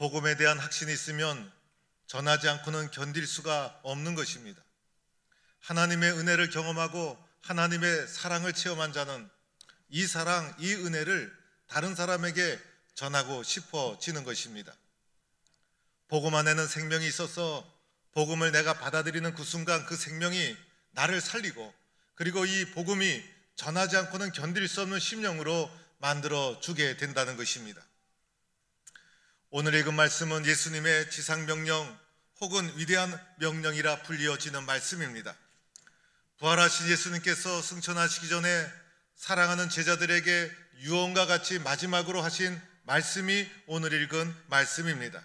복음에 대한 확신이 있으면 전하지 않고는 견딜 수가 없는 것입니다. 하나님의 은혜를 경험하고 하나님의 사랑을 체험한 자는 이 사랑, 이 은혜를 다른 사람에게 전하고 싶어지는 것입니다. 복음 안에는 생명이 있어서 복음을 내가 받아들이는 그 순간 그 생명이 나를 살리고, 그리고 이 복음이 전하지 않고는 견딜 수 없는 심령으로 만들어 주게 된다는 것입니다. 오늘 읽은 말씀은 예수님의 지상명령 혹은 위대한 명령이라 불리어지는 말씀입니다. 부활하신 예수님께서 승천하시기 전에 사랑하는 제자들에게 유언과 같이 마지막으로 하신 말씀이 오늘 읽은 말씀입니다.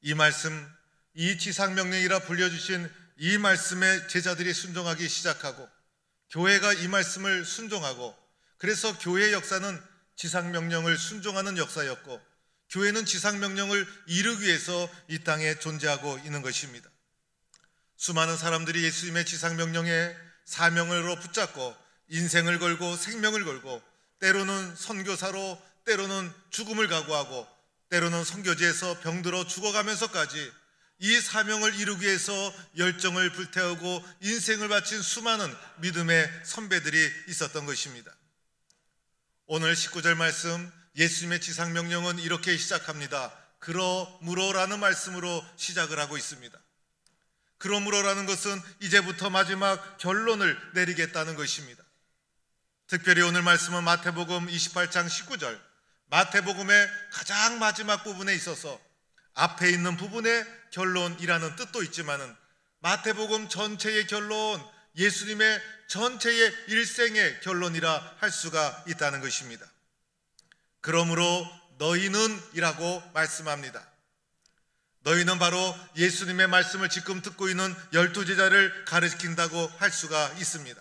이 말씀, 이 지상명령이라 불려주신 이 말씀에 제자들이 순종하기 시작하고 교회가 이 말씀을 순종하고, 그래서 교회의 역사는 지상명령을 순종하는 역사였고 교회는 지상명령을 이루기 위해서 이 땅에 존재하고 있는 것입니다. 수많은 사람들이 예수님의 지상명령에 사명으로 붙잡고 인생을 걸고 생명을 걸고 때로는 선교사로, 때로는 죽음을 각오하고 때로는 선교지에서 병들어 죽어가면서까지 이 사명을 이루기 위해서 열정을 불태우고 인생을 바친 수많은 믿음의 선배들이 있었던 것입니다. 오늘 19절 말씀, 예수님의 지상명령은 이렇게 시작합니다. 그러므로라는 말씀으로 시작을 하고 있습니다. 그러므로라는 것은 이제부터 마지막 결론을 내리겠다는 것입니다. 특별히 오늘 말씀은 마태복음 28장 19절, 마태복음의 가장 마지막 부분에 있어서 앞에 있는 부분의 결론이라는 뜻도 있지만은 마태복음 전체의 결론, 예수님의 전체의 일생의 결론이라 할 수가 있다는 것입니다. 그러므로 너희는 이라고 말씀합니다. 너희는 바로 예수님의 말씀을 지금 듣고 있는 12제자를 가르친다고 할 수가 있습니다.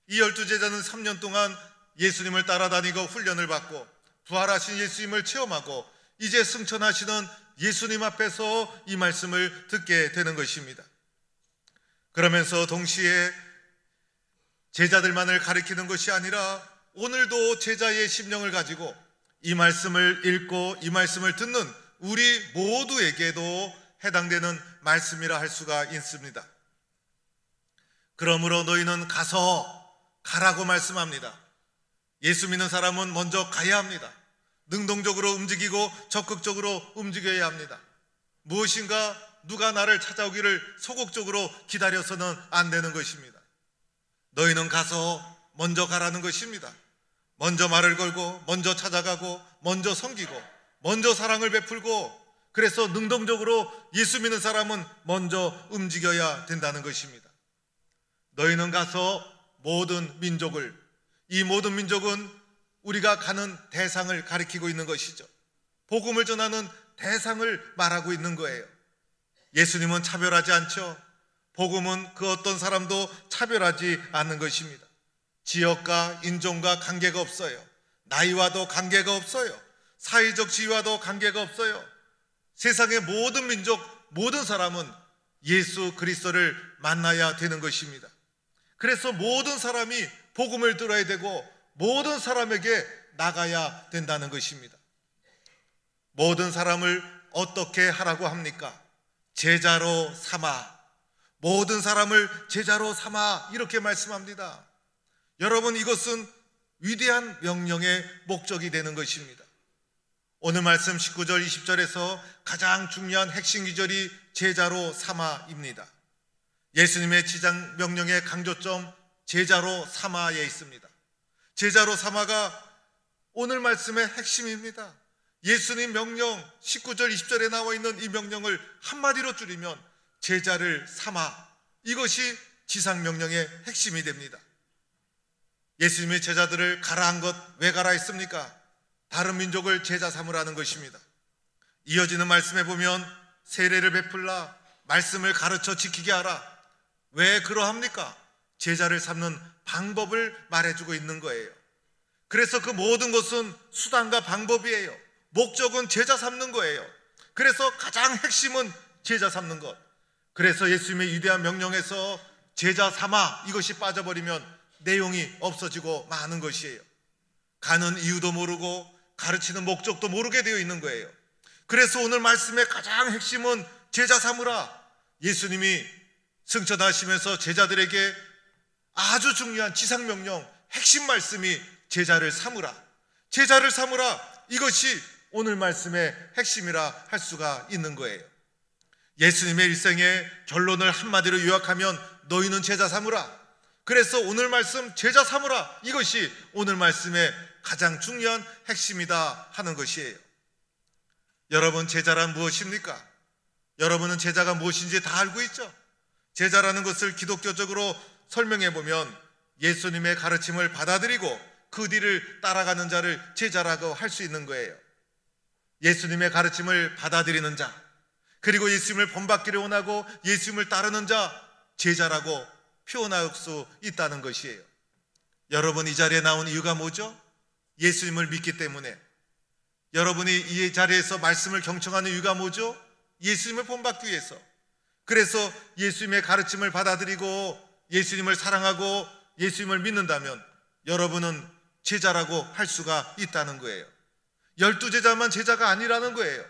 이 12제자는 3년 동안 예수님을 따라다니고 훈련을 받고 부활하신 예수님을 체험하고 이제 승천하시는 예수님 앞에서 이 말씀을 듣게 되는 것입니다. 그러면서 동시에 제자들만을 가르치는 것이 아니라 오늘도 제자의 심령을 가지고 이 말씀을 읽고 이 말씀을 듣는 우리 모두에게도 해당되는 말씀이라 할 수가 있습니다. 그러므로 너희는 가라고 말씀합니다. 예수 믿는 사람은 먼저 가야 합니다. 능동적으로 움직이고 적극적으로 움직여야 합니다. 무엇인가 누가 나를 찾아오기를 소극적으로 기다려서는 안 되는 것입니다. 너희는 먼저 가라는 것입니다. 먼저 말을 걸고 먼저 찾아가고 먼저 섬기고 먼저 사랑을 베풀고, 그래서 능동적으로 예수 믿는 사람은 먼저 움직여야 된다는 것입니다. 너희는 가서 모든 민족을, 이 모든 민족은 우리가 가는 대상을 가리키고 있는 것이죠. 복음을 전하는 대상을 말하고 있는 거예요. 예수님은 차별하지 않죠. 복음은 그 어떤 사람도 차별하지 않는 것입니다. 지역과 인종과 관계가 없어요. 나이와도 관계가 없어요. 사회적 지위와도 관계가 없어요. 세상의 모든 민족, 모든 사람은 예수 그리스도를 만나야 되는 것입니다. 그래서 모든 사람이 복음을 들어야 되고 모든 사람에게 나가야 된다는 것입니다. 모든 사람을 어떻게 하라고 합니까? 제자로 삼아, 모든 사람을 제자로 삼아, 이렇게 말씀합니다. 여러분, 이것은 위대한 명령의 목적이 되는 것입니다. 오늘 말씀 19절 20절에서 가장 중요한 핵심 기절이 제자로 삼아입니다. 예수님의 지상 명령의 강조점, 제자로 삼아에 있습니다. 제자로 삼아가 오늘 말씀의 핵심입니다. 예수님 명령 19절 20절에 나와 있는 이 명령을 한마디로 줄이면 제자를 삼아, 이것이 지상 명령의 핵심이 됩니다. 예수님의 제자들을 가라 한 것, 왜 가라 했습니까? 다른 민족을 제자 삼으라는 것입니다. 이어지는 말씀에 보면 세례를 베풀라, 말씀을 가르쳐 지키게 하라. 왜 그러합니까? 제자를 삼는 방법을 말해주고 있는 거예요. 그래서 그 모든 것은 수단과 방법이에요. 목적은 제자 삼는 거예요. 그래서 가장 핵심은 제자 삼는 것. 그래서 예수님의 위대한 명령에서 제자 삼아, 이것이 빠져버리면 내용이 없어지고 마는 것이에요. 가는 이유도 모르고 가르치는 목적도 모르게 되어 있는 거예요. 그래서 오늘 말씀의 가장 핵심은 제자 삼으라. 예수님이 승천하시면서 제자들에게 아주 중요한 지상명령, 핵심 말씀이 제자를 삼으라. 제자를 삼으라. 이것이 오늘 말씀의 핵심이라 할 수가 있는 거예요. 예수님의 일생의 결론을 한마디로 요약하면 너희는 제자 삼으라. 그래서 오늘 말씀 제자 삼으라. 이것이 오늘 말씀의 가장 중요한 핵심이다 하는 것이에요. 여러분, 제자란 무엇입니까? 여러분은 제자가 무엇인지 다 알고 있죠? 제자라는 것을 기독교적으로 설명해 보면 예수님의 가르침을 받아들이고 그 뒤를 따라가는 자를 제자라고 할 수 있는 거예요. 예수님의 가르침을 받아들이는 자, 그리고 예수님을 본받기를 원하고 예수님을 따르는 자, 제자라고 표현할 수 있다는 것이에요. 여러분, 이 자리에 나온 이유가 뭐죠? 예수님을 믿기 때문에. 여러분이 이 자리에서 말씀을 경청하는 이유가 뭐죠? 예수님을 본받기 위해서. 그래서 예수님의 가르침을 받아들이고 예수님을 사랑하고 예수님을 믿는다면 여러분은 제자라고 할 수가 있다는 거예요. 12제자만 제자가 아니라는 거예요.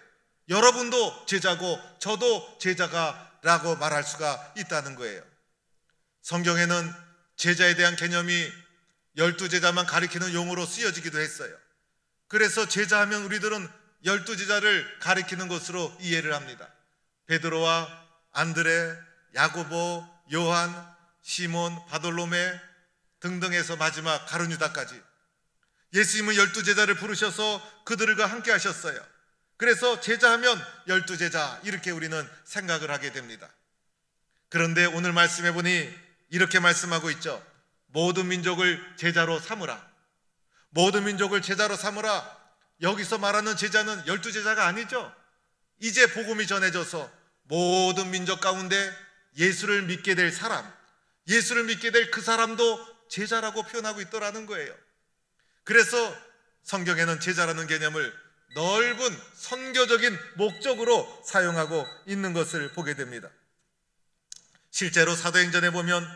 여러분도 제자고 저도 제자가라고 말할 수가 있다는 거예요. 성경에는 제자에 대한 개념이 12제자만 가리키는 용어로 쓰여지기도 했어요. 그래서 제자하면 우리들은 12제자를 가리키는 것으로 이해를 합니다. 베드로와 안드레, 야고보, 요한, 시몬, 바돌로메 등등해서 마지막 가룟유다까지 예수님은 12제자를 부르셔서 그들과 함께 하셨어요. 그래서 제자하면 12제자 이렇게 우리는 생각을 하게 됩니다. 그런데 오늘 말씀해 보니 이렇게 말씀하고 있죠. 모든 민족을 제자로 삼으라. 모든 민족을 제자로 삼으라. 여기서 말하는 제자는 12제자가 아니죠. 이제 복음이 전해져서 모든 민족 가운데 예수를 믿게 될 사람, 예수를 믿게 될 그 사람도 제자라고 표현하고 있더라는 거예요. 그래서 성경에는 제자라는 개념을 넓은 선교적인 목적으로 사용하고 있는 것을 보게 됩니다. 실제로 사도행전에 보면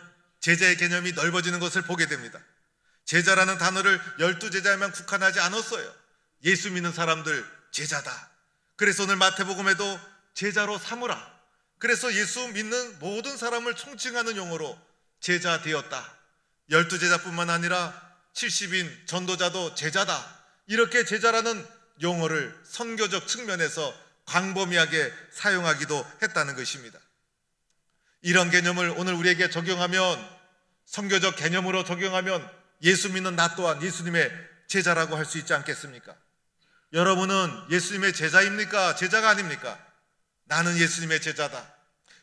제자의 개념이 넓어지는 것을 보게 됩니다. 제자라는 단어를 12제자에만 국한하지 않았어요. 예수 믿는 사람들 제자다. 그래서 오늘 마태복음에도 제자로 삼으라. 그래서 예수 믿는 모든 사람을 총칭하는 용어로 제자 되었다. 12제자뿐만 아니라 70인 전도자도 제자다. 이렇게 제자라는 용어를 선교적 측면에서 광범위하게 사용하기도 했다는 것입니다. 이런 개념을 오늘 우리에게 적용하면, 선교적 개념으로 적용하면 예수 믿는 나 또한 예수님의 제자라고 할 수 있지 않겠습니까? 여러분은 예수님의 제자입니까? 제자가 아닙니까? 나는 예수님의 제자다.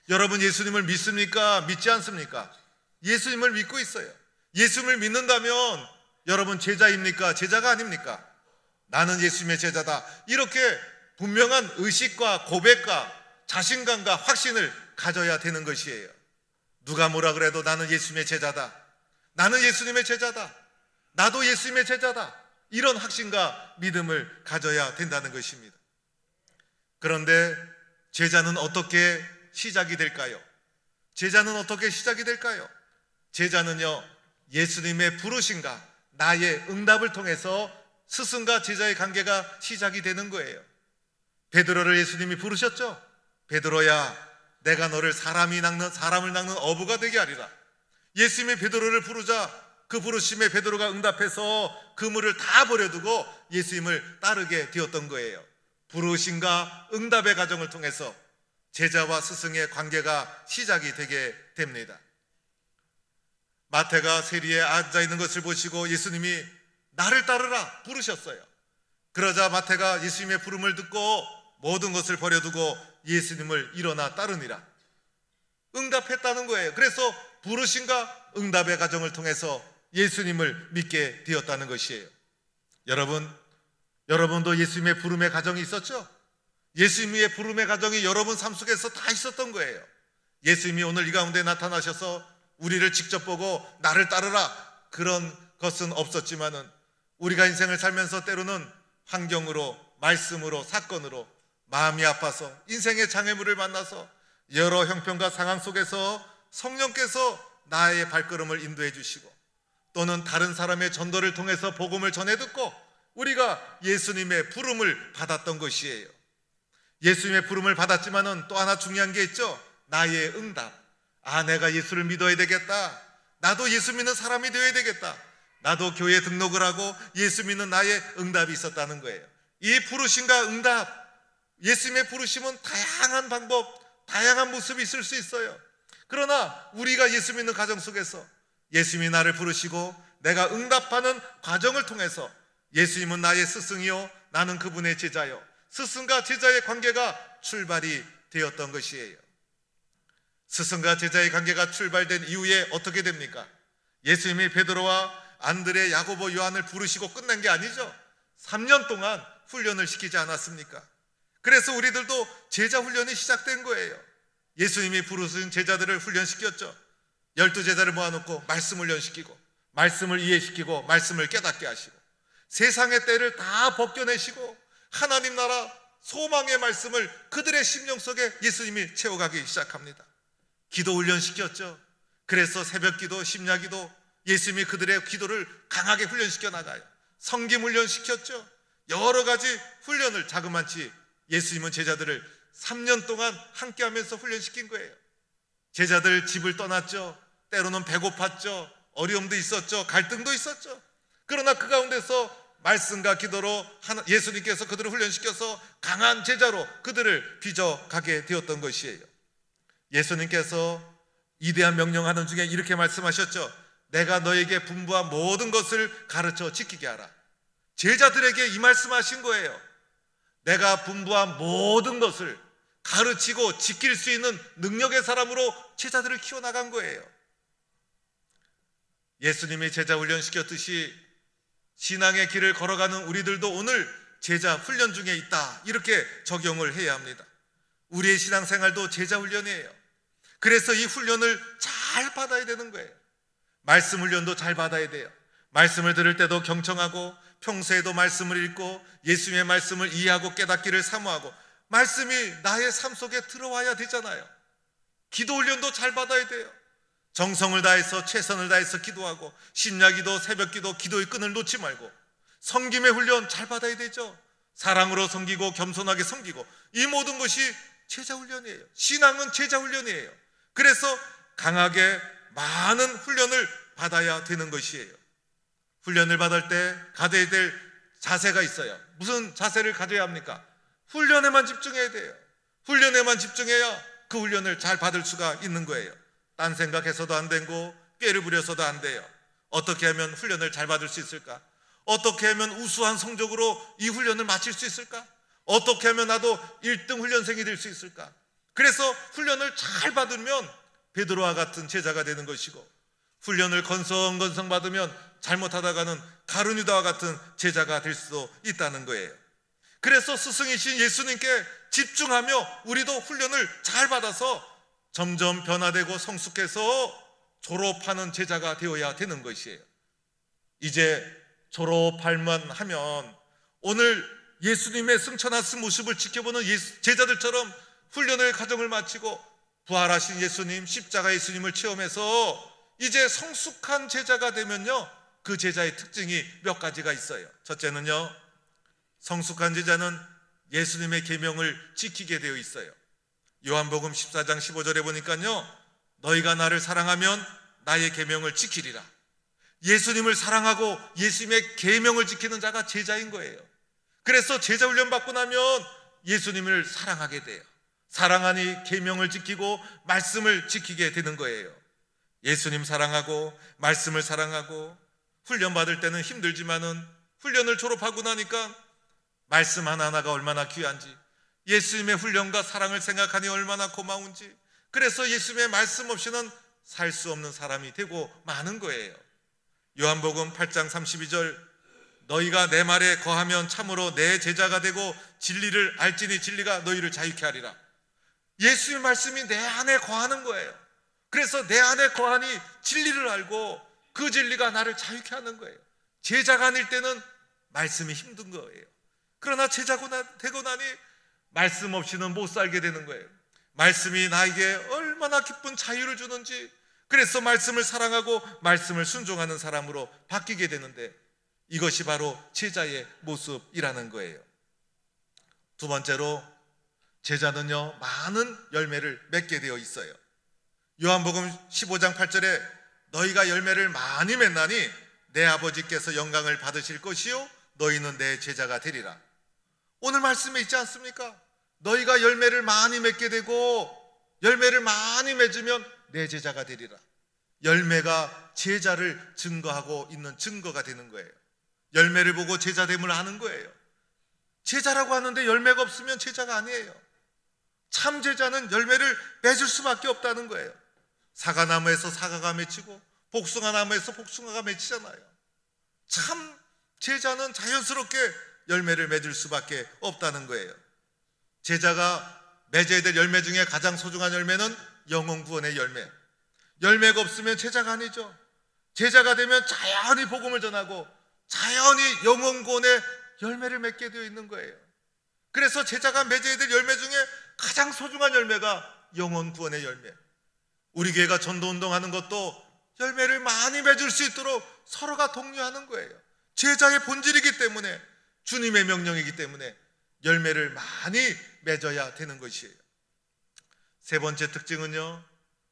여러분 예수님을 믿습니까? 믿지 않습니까? 예수님을 믿고 있어요. 예수님을 믿는다면 여러분 제자입니까? 제자가 아닙니까? 나는 예수님의 제자다. 이렇게 분명한 의식과 고백과 자신감과 확신을 가져야 되는 것이에요. 누가 뭐라 그래도 나는 예수님의 제자다. 나는 예수님의 제자다. 나도 예수님의 제자다. 이런 확신과 믿음을 가져야 된다는 것입니다. 그런데 제자는 어떻게 시작이 될까요? 제자는 어떻게 시작이 될까요? 제자는요, 예수님의 부르심과 나의 응답을 통해서 스승과 제자의 관계가 시작이 되는 거예요. 베드로를 예수님이 부르셨죠? 베드로야, 내가 너를 사람을 낚는 어부가 되게 하리라. 예수님이 베드로를 부르자 그 부르심에 베드로가 응답해서 그물을 다 버려두고 예수님을 따르게 되었던 거예요. 부르심과 응답의 과정을 통해서 제자와 스승의 관계가 시작이 되게 됩니다. 마태가 세리에 앉아있는 것을 보시고 예수님이 나를 따르라 부르셨어요. 그러자 마태가 예수님의 부름을 듣고 모든 것을 버려두고 예수님을 일어나 따르니라 응답했다는 거예요. 그래서 부르심과 응답의 과정을 통해서 예수님을 믿게 되었다는 것이에요. 여러분도 예수님의 부름의 과정이 있었죠? 예수님의 부름의 과정이 여러분 삶 속에서 다 있었던 거예요. 예수님이 오늘 이 가운데 나타나셔서 우리를 직접 보고 나를 따르라 그런 것은 없었지만은 우리가 인생을 살면서 때로는 환경으로, 말씀으로, 사건으로 마음이 아파서 인생의 장애물을 만나서 여러 형편과 상황 속에서 성령께서 나의 발걸음을 인도해 주시고 또는 다른 사람의 전도를 통해서 복음을 전해 듣고 우리가 예수님의 부름을 받았던 것이에요. 예수님의 부름을 받았지만은 또 하나 중요한 게 있죠. 나의 응답. 내가 예수를 믿어야 되겠다. 나도 예수 믿는 사람이 되어야 되겠다. 나도 교회에 등록을 하고 예수 믿는 나의 응답이 있었다는 거예요. 이 부르심과 응답, 예수님의 부르심은 다양한 방법, 다양한 모습이 있을 수 있어요. 그러나 우리가 예수 믿는 가정 속에서 예수님이 나를 부르시고 내가 응답하는 과정을 통해서 예수님은 나의 스승이요 나는 그분의 제자요, 스승과 제자의 관계가 출발이 되었던 것이에요. 스승과 제자의 관계가 출발된 이후에 어떻게 됩니까? 예수님이 베드로와 안드레, 야고보, 요한을 부르시고 끝난 게 아니죠. 3년 동안 훈련을 시키지 않았습니까? 그래서 우리들도 제자 훈련이 시작된 거예요. 예수님이 부르신 제자들을 훈련시켰죠. 12제자를 모아놓고 말씀 훈련시키고, 말씀을 이해시키고, 말씀을 깨닫게 하시고, 세상의 때를 다 벗겨내시고 하나님 나라 소망의 말씀을 그들의 심령 속에 예수님이 채워가기 시작합니다. 기도 훈련시켰죠. 그래서 새벽기도, 심야기도, 예수님이 그들의 기도를 강하게 훈련시켜 나가요. 성김 훈련시켰죠. 여러 가지 훈련을 자그마치 예수님은 제자들을 3년 동안 함께하면서 훈련시킨 거예요. 제자들 집을 떠났죠. 때로는 배고팠죠. 어려움도 있었죠. 갈등도 있었죠. 그러나 그 가운데서 말씀과 기도로 예수님께서 그들을 훈련시켜서 강한 제자로 그들을 빚어가게 되었던 것이에요. 예수님께서 위대한 명령하는 중에 이렇게 말씀하셨죠. 내가 너에게 분부한 모든 것을 가르쳐 지키게 하라. 제자들에게 이 말씀하신 거예요. 내가 분부한 모든 것을 가르치고 지킬 수 있는 능력의 사람으로 제자들을 키워나간 거예요. 예수님이 제자 훈련시켰듯이 신앙의 길을 걸어가는 우리들도 오늘 제자 훈련 중에 있다, 이렇게 적용을 해야 합니다. 우리의 신앙생활도 제자 훈련이에요. 그래서 이 훈련을 잘 받아야 되는 거예요. 말씀 훈련도 잘 받아야 돼요. 말씀을 들을 때도 경청하고, 평소에도 말씀을 읽고, 예수님의 말씀을 이해하고 깨닫기를 사모하고, 말씀이 나의 삶 속에 들어와야 되잖아요. 기도 훈련도 잘 받아야 돼요. 정성을 다해서, 최선을 다해서 기도하고, 심야기도, 새벽기도, 기도의 끈을 놓지 말고, 섬김의 훈련 잘 받아야 되죠. 사랑으로 섬기고 겸손하게 섬기고, 이 모든 것이 제자 훈련이에요. 신앙은 제자 훈련이에요. 그래서 강하게 많은 훈련을 받아야 되는 것이에요. 훈련을 받을 때 가져야 될 자세가 있어요. 무슨 자세를 가져야 합니까? 훈련에만 집중해야 돼요. 훈련에만 집중해야 그 훈련을 잘 받을 수가 있는 거예요. 딴 생각해서도 안 되고 꾀를 부려서도 안 돼요. 어떻게 하면 훈련을 잘 받을 수 있을까? 어떻게 하면 우수한 성적으로 이 훈련을 마칠 수 있을까? 어떻게 하면 나도 1등 훈련생이 될 수 있을까? 그래서 훈련을 잘 받으면 베드로와 같은 제자가 되는 것이고, 훈련을 건성건성 받으면 잘못하다가는 가룟유다와 같은 제자가 될 수도 있다는 거예요. 그래서 스승이신 예수님께 집중하며 우리도 훈련을 잘 받아서 점점 변화되고 성숙해서 졸업하는 제자가 되어야 되는 것이에요. 이제 졸업할만 하면 오늘 예수님의 승천하신 모습을 지켜보는 제자들처럼 훈련의 과정을 마치고 부활하신 예수님, 십자가 예수님을 체험해서 이제 성숙한 제자가 되면요, 그 제자의 특징이 몇 가지가 있어요. 첫째는요, 성숙한 제자는 예수님의 계명을 지키게 되어 있어요. 요한복음 14장 15절에 보니까요, 너희가 나를 사랑하면 나의 계명을 지키리라. 예수님을 사랑하고 예수님의 계명을 지키는 자가 제자인 거예요. 그래서 제자 훈련 받고 나면 예수님을 사랑하게 돼요. 사랑하니 계명을 지키고 말씀을 지키게 되는 거예요. 예수님 사랑하고 말씀을 사랑하고 훈련 받을 때는 힘들지만은 훈련을 졸업하고 나니까 말씀 하나하나가 얼마나 귀한지, 예수님의 훈련과 사랑을 생각하니 얼마나 고마운지, 그래서 예수님의 말씀 없이는 살 수 없는 사람이 되고 마는 거예요. 요한복음 8장 32절, 너희가 내 말에 거하면 참으로 내 제자가 되고 진리를 알지니 진리가 너희를 자유케 하리라. 예수의 말씀이 내 안에 거하는 거예요. 그래서 내 안에 거하니 진리를 알고 그 진리가 나를 자유케 하는 거예요. 제자가 아닐 때는 말씀이 힘든 거예요. 그러나 제자가 되고 나니 말씀 없이는 못 살게 되는 거예요. 말씀이 나에게 얼마나 기쁜 자유를 주는지, 그래서 말씀을 사랑하고 말씀을 순종하는 사람으로 바뀌게 되는데, 이것이 바로 제자의 모습이라는 거예요. 두 번째로, 제자는요 많은 열매를 맺게 되어 있어요. 요한복음 15장 8절에 너희가 열매를 많이 맺나니 내 아버지께서 영광을 받으실 것이요 너희는 내 제자가 되리라. 오늘 말씀에 있지 않습니까? 너희가 열매를 많이 맺게 되고 열매를 많이 맺으면 내 제자가 되리라. 열매가 제자를 증거하고 있는 증거가 되는 거예요. 열매를 보고 제자됨을 아는 거예요. 제자라고 하는데 열매가 없으면 제자가 아니에요. 참 제자는 열매를 맺을 수밖에 없다는 거예요. 사과나무에서 사과가 맺히고 복숭아나무에서 복숭아가 맺히잖아요. 참 제자는 자연스럽게 열매를 맺을 수밖에 없다는 거예요. 제자가 맺어야 될 열매 중에 가장 소중한 열매는 영혼 구원의 열매. 열매가 없으면 제자가 아니죠. 제자가 되면 자연히 복음을 전하고 자연히 영혼 구원의 열매를 맺게 되어 있는 거예요. 그래서 제자가 맺어야 될 열매 중에 가장 소중한 열매가 영혼 구원의 열매. 우리 교회가 전도운동하는 것도 열매를 많이 맺을 수 있도록 서로가 독려하는 거예요. 제자의 본질이기 때문에, 주님의 명령이기 때문에 열매를 많이 맺어야 되는 것이에요. 세 번째 특징은요,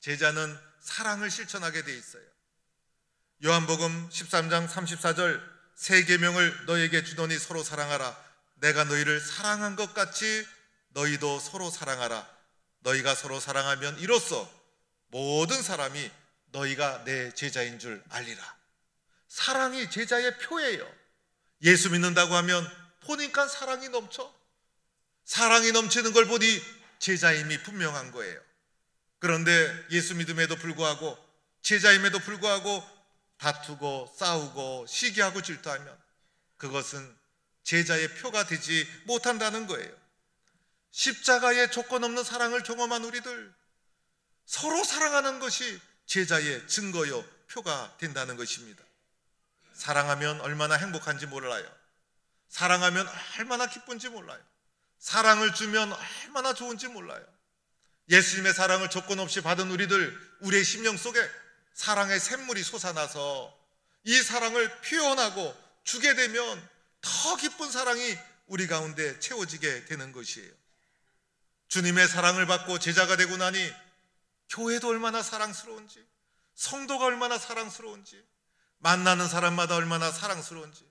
제자는 사랑을 실천하게 돼 있어요. 요한복음 13장 34절 새 계명을 너희에게 주노니 서로 사랑하라. 내가 너희를 사랑한 것 같이 너희도 서로 사랑하라. 너희가 서로 사랑하면 이로써 모든 사람이 너희가 내 제자인 줄 알리라. 사랑이 제자의 표예요. 예수 믿는다고 하면 보니까 사랑이 넘쳐. 사랑이 넘치는 걸 보니 제자임이 분명한 거예요. 그런데 예수 믿음에도 불구하고 제자임에도 불구하고 다투고 싸우고 시기하고 질투하면 그것은 제자의 표가 되지 못한다는 거예요. 십자가의 조건 없는 사랑을 경험한 우리들, 서로 사랑하는 것이 제자의 증거요 표가 된다는 것입니다. 사랑하면 얼마나 행복한지 몰라요. 사랑하면 얼마나 기쁜지 몰라요. 사랑을 주면 얼마나 좋은지 몰라요. 예수님의 사랑을 조건 없이 받은 우리들, 우리의 심령 속에 사랑의 샘물이 솟아나서 이 사랑을 표현하고 주게 되면 더 기쁜 사랑이 우리 가운데 채워지게 되는 것이에요. 주님의 사랑을 받고 제자가 되고 나니 교회도 얼마나 사랑스러운지, 성도가 얼마나 사랑스러운지, 만나는 사람마다 얼마나 사랑스러운지,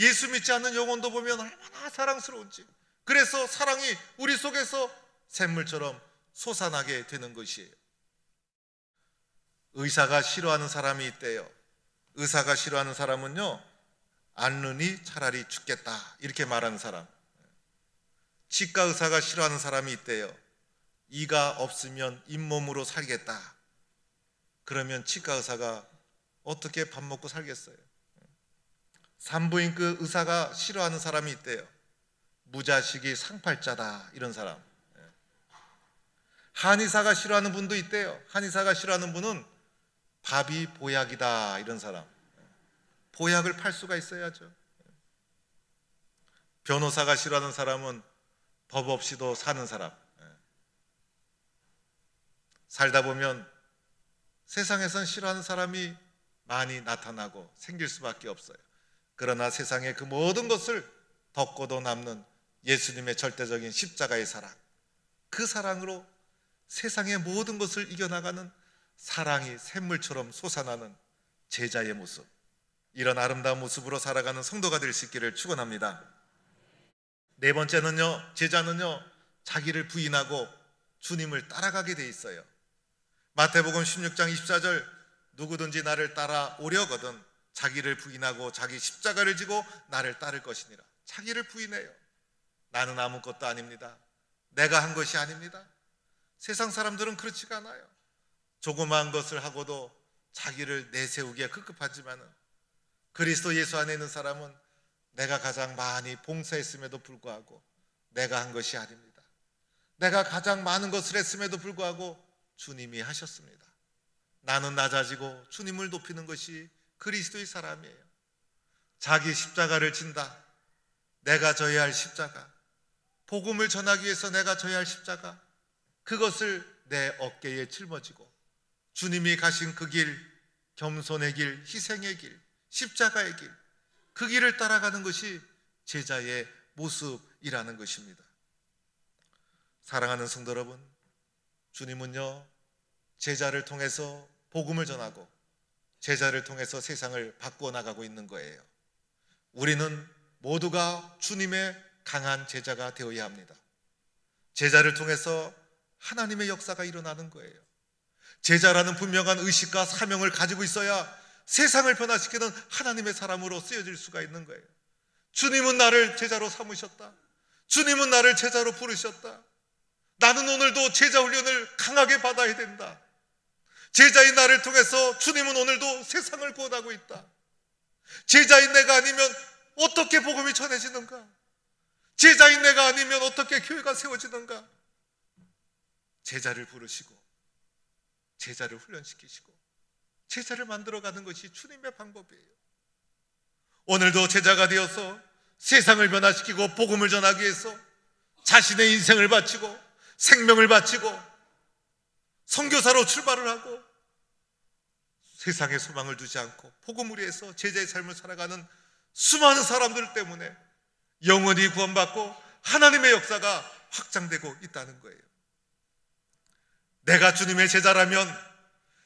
예수 믿지 않는 영혼도 보면 얼마나 사랑스러운지, 그래서 사랑이 우리 속에서 샘물처럼 솟아나게 되는 것이에요. 의사가 싫어하는 사람이 있대요. 의사가 싫어하는 사람은요, 앓느니 차라리 죽겠다 이렇게 말하는 사람. 치과 의사가 싫어하는 사람이 있대요. 이가 없으면 잇몸으로 살겠다. 그러면 치과 의사가 어떻게 밥 먹고 살겠어요? 산부인과 의사가 싫어하는 사람이 있대요. 무자식이 상팔자다 이런 사람. 한의사가 싫어하는 분도 있대요. 한의사가 싫어하는 분은 밥이 보약이다 이런 사람. 보약을 팔 수가 있어야죠. 변호사가 싫어하는 사람은 법 없이도 사는 사람. 살다 보면 세상에선 싫어하는 사람이 많이 나타나고 생길 수밖에 없어요. 그러나 세상의 그 모든 것을 덮고도 남는 예수님의 절대적인 십자가의 사랑, 그 사랑으로 세상의 모든 것을 이겨나가는 사랑이 샘물처럼 솟아나는 제자의 모습, 이런 아름다운 모습으로 살아가는 성도가 될 수 있기를 축원합니다. 네 번째는요, 제자는요 자기를 부인하고 주님을 따라가게 돼 있어요. 마태복음 16장 24절 누구든지 나를 따라오려거든 자기를 부인하고 자기 십자가를 지고 나를 따를 것이니라. 자기를 부인해요. 나는 아무것도 아닙니다. 내가 한 것이 아닙니다. 세상 사람들은 그렇지가 않아요. 조그마한 것을 하고도 자기를 내세우기에 급급하지만은 그리스도 예수 안에 있는 사람은 내가 가장 많이 봉사했음에도 불구하고 내가 한 것이 아닙니다. 내가 가장 많은 것을 했음에도 불구하고 주님이 하셨습니다. 나는 낮아지고 주님을 높이는 것이 그리스도의 사람이에요. 자기 십자가를 진다. 내가 져야 할 십자가, 복음을 전하기 위해서 내가 져야 할 십자가, 그것을 내 어깨에 짊어지고 주님이 가신 그 길, 겸손의 길, 희생의 길, 십자가의 길, 그 길을 따라가는 것이 제자의 모습이라는 것입니다. 사랑하는 성도 여러분, 주님은요, 제자를 통해서 복음을 전하고 제자를 통해서 세상을 바꾸어 나가고 있는 거예요. 우리는 모두가 주님의 강한 제자가 되어야 합니다. 제자를 통해서 하나님의 역사가 일어나는 거예요. 제자라는 분명한 의식과 사명을 가지고 있어야 세상을 변화시키는 하나님의 사람으로 쓰여질 수가 있는 거예요. 주님은 나를 제자로 삼으셨다. 주님은 나를 제자로 부르셨다. 나는 오늘도 제자 훈련을 강하게 받아야 된다. 제자인 나를 통해서 주님은 오늘도 세상을 구원하고 있다. 제자인 내가 아니면 어떻게 복음이 전해지는가? 제자인 내가 아니면 어떻게 교회가 세워지는가? 제자를 부르시고 제자를 훈련시키시고 제자를 만들어가는 것이 주님의 방법이에요. 오늘도 제자가 되어서 세상을 변화시키고 복음을 전하기 위해서 자신의 인생을 바치고 생명을 바치고 선교사로 출발을 하고 세상에 소망을 두지 않고 복음을 위해서 제자의 삶을 살아가는 수많은 사람들 때문에 영원히 구원받고 하나님의 역사가 확장되고 있다는 거예요. 내가 주님의 제자라면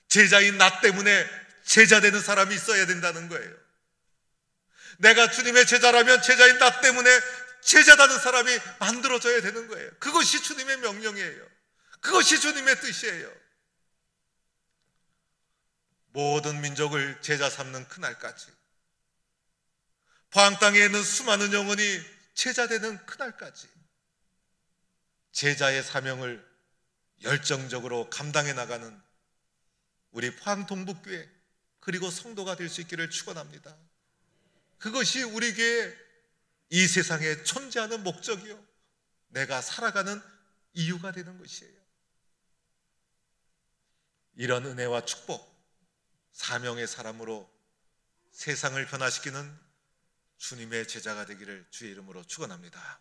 제자인 나 때문에 제자 되는 사람이 있어야 된다는 거예요. 내가 주님의 제자라면 제자인 나 때문에 제자다는 사람이 만들어져야 되는 거예요. 그것이 주님의 명령이에요. 그것이 주님의 뜻이에요. 모든 민족을 제자 삼는 그날까지, 포항 땅에 있는 수많은 영혼이 제자 되는 그날까지 제자의 사명을 열정적으로 감당해 나가는 우리 포항 동북교회 그리고 성도가 될 수 있기를 축원합니다. 그것이 우리 교회 이 세상에 존재하는 목적이요, 내가 살아가는 이유가 되는 것이에요. 이런 은혜와 축복, 사명의 사람으로 세상을 변화시키는 주님의 제자가 되기를 주의 이름으로 축원합니다.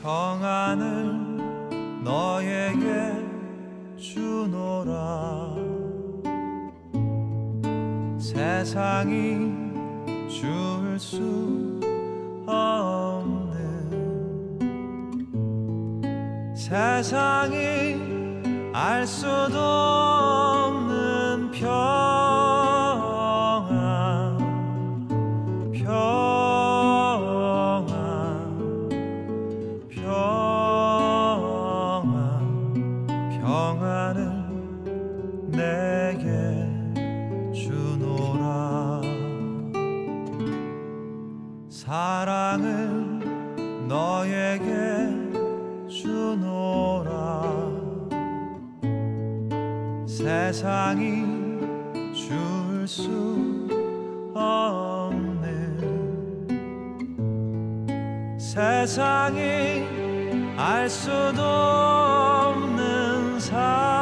평안을 너에게 주노라. 세상이 줄 수 없는, 세상이 알 수도 없는 평안, 평안을 내게 주노라. 사랑을 너에게 주노라. 세상이 줄 수 없는, 세상이 알 수도 없는 사랑,